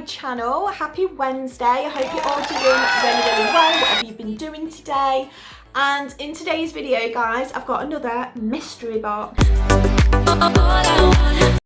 channel. Happy Wednesday. I hope you're all doing really, really well, whatever you've been doing today. And in today's video, guys, I've got another mystery box.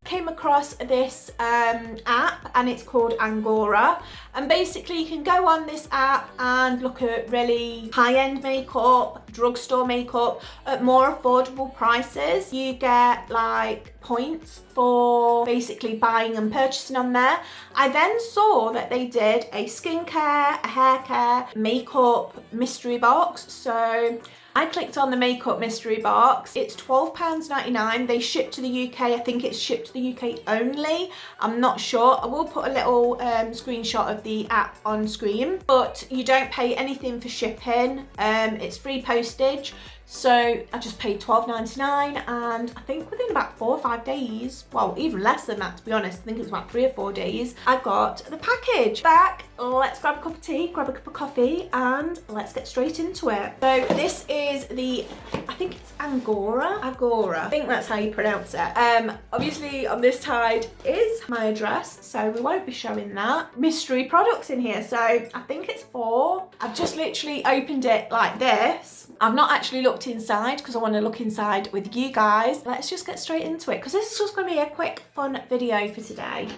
Came across this app and it's called AGORA, and basically you can go on this app and look at really high-end makeup, drugstore makeup at more affordable prices. You get like points for basically buying and purchasing on there. I then saw that they did a skincare, a hair care, makeup mystery box, so I clicked on the makeup mystery box. It's £12.99. They ship to the UK. I think it's shipped to the UK only. I'm not sure. I will put a little screenshot of the app on screen, but you don't pay anything for shipping. It's free postage. So I just paid £12.99, and I think within about 4 or 5 days, well, even less than that to be honest, I think it was about 3 or 4 days, I got the package back. Let's grab a cup of tea, grab a cup of coffee, and let's get straight into it. So this is the, I think it's AGORA, I think that's how you pronounce it. Obviously on this side is my address, so we won't be showing that. Mystery products in here, so I think it's 4. I've just literally opened it like this. I've not actually looked inside because I want to look inside with you guys. Let's just get straight into it because this is just going to be a quick fun video for today.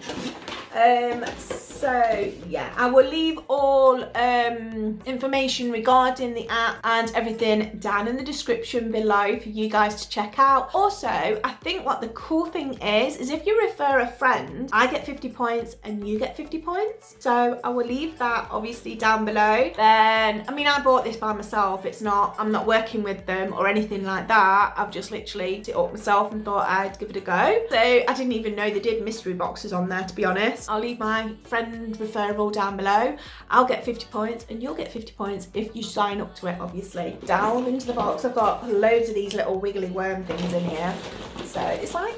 So yeah, I will leave all information regarding the app and everything down in the description below for you guys to check out. Also, I think what the cool thing is if you refer a friend, I get 50 points and you get 50 points. So I will leave that obviously down below. Then, I mean, I bought this by myself. I'm not working with them or anything like that. I've just literally picked it up myself and thought I'd give it a go. So I didn't even know they did mystery boxes on there, to be honest. I'll leave my friend referral down below. I'll get 50 points and you'll get 50 points if you sign up to it, obviously. Down into the box, I've got loads of these little wiggly worm things in here. So it's like,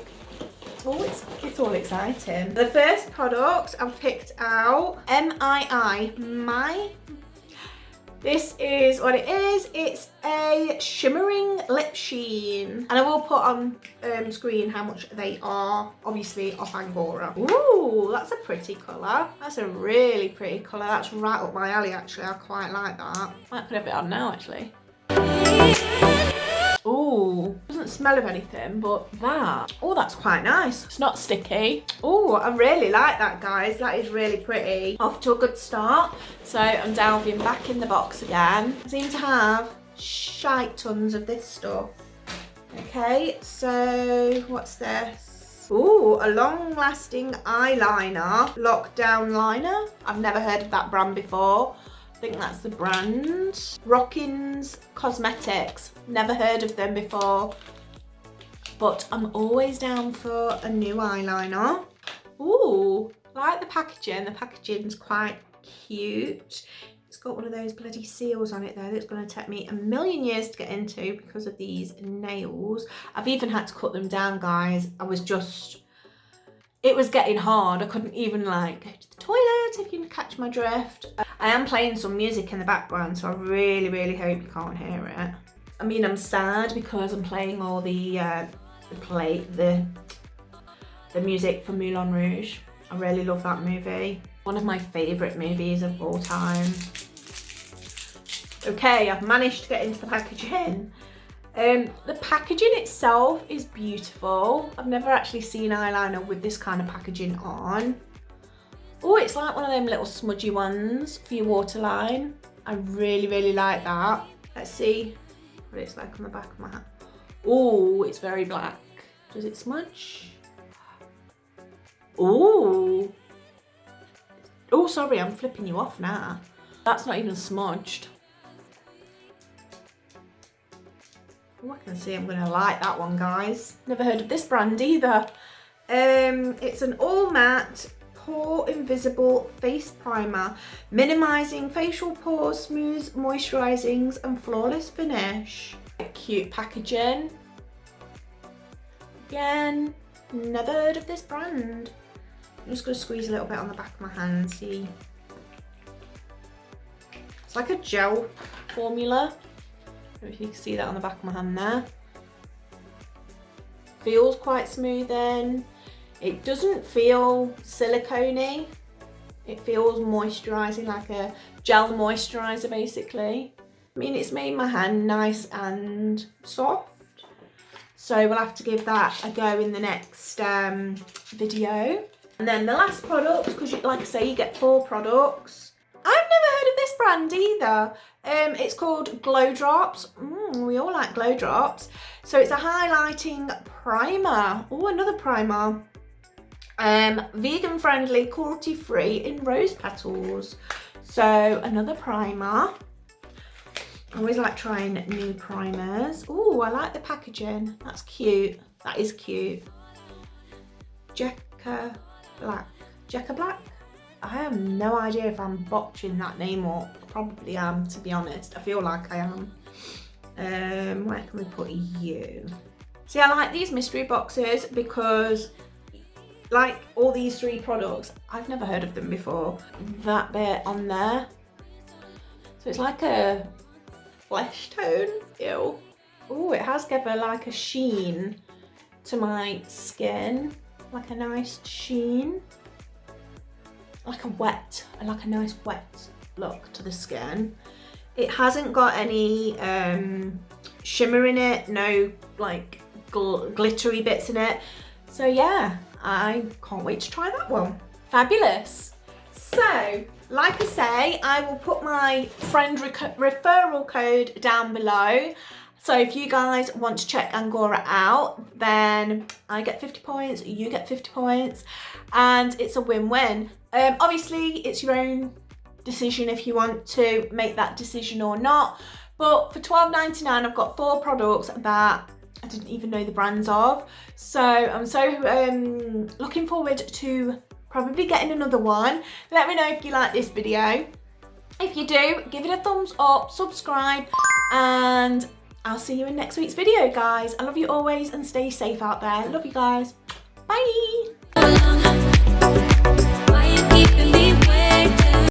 oh, it's all exciting. The first product I've picked out, My. This is what it is. It's a shimmering lip sheen, and I will put on screen how much they are, obviously off AGORA. Ooh, that's a pretty colour. That's a really pretty colour. That's right up my alley actually. I quite like that. Might put a bit on now actually. Ooh, doesn't smell of anything, but that, oh, that's quite nice. It's not sticky. Oh, I really like that, guys. That is really pretty. Off to a good start. So I'm delving back in the box again. I seem to have shite tons of this stuff. Okay, so what's this? Ooh, a long-lasting eyeliner, lockdown liner. I've never heard of that brand before. I think that's the brand. Rockins Cosmetics. Never heard of them before, but I'm always down for a new eyeliner. Ooh, I like the packaging. The packaging's quite cute. It's got one of those bloody seals on it though that's going to take me a million years to get into because of these nails. I've even had to cut them down, guys. It was getting hard. I couldn't even like go to the toilet, if you can catch my drift. I am playing some music in the background, so I really, really hope you can't hear it. I mean, I'm sad because I'm playing all the music for Moulin Rouge. I really love that movie. One of my favourite movies of all time. Okay, I've managed to get into the packaging. The packaging itself is beautiful. I've never actually seen eyeliner with this kind of packaging on. Oh, it's like one of them little smudgy ones for your waterline. I really, really like that. Let's see what it's like on the back of my hand. Oh, it's very black. Does it smudge? Oh. Oh, sorry, I'm flipping you off now. That's not even smudged. Oh, I can see I'm going to like that one, guys. Never heard of this brand either. It's an all matte pore invisible face primer, minimizing facial pores, smooth moisturizings and flawless finish. Cute packaging. Again, never heard of this brand. I'm just going to squeeze a little bit on the back of my hand, see. It's like a gel formula. I don't know if you can see that on the back of my hand there. Feels quite smooth then. It doesn't feel silicone-y. It feels moisturising, like a gel moisturiser basically. I mean, it's made my hand nice and soft. So we'll have to give that a go in the next video. And then the last product, because like I say, you get 4 products. I've never heard of this brand either. It's called Glow Drops. We all like Glow Drops. So it's a highlighting primer. Oh, another primer. Vegan friendly, cruelty free in rose petals. So another primer. I always like trying new primers. Oh, I like the packaging. That's cute. That is cute. Jekka Black. I have no idea if I'm botching that name or probably am, to be honest. I feel like I am. Where can we put you? See, I like these mystery boxes because, like all these 3 products, I've never heard of them before. That bit on there. So it's like a flesh tone. Ew. Oh, it has given like a sheen to my skin. Like a nice sheen. Like a nice wet look to the skin. It hasn't got any shimmer in it, no like glittery bits in it. So yeah, I can't wait to try that one. Fabulous. So, like I say, I will put my friend referral code down below. So if you guys want to check Angora out, then I get 50 points, you get 50 points, and it's a win-win. Obviously, it's your own decision if you want to make that decision or not. But for £12.99, I've got 4 products that I didn't even know the brands of. So I'm so looking forward to probably getting another one. Let me know if you like this video. If you do, give it a thumbs up, subscribe, and I'll see you in next week's video, guys. I love you always and stay safe out there. Love you guys. Bye.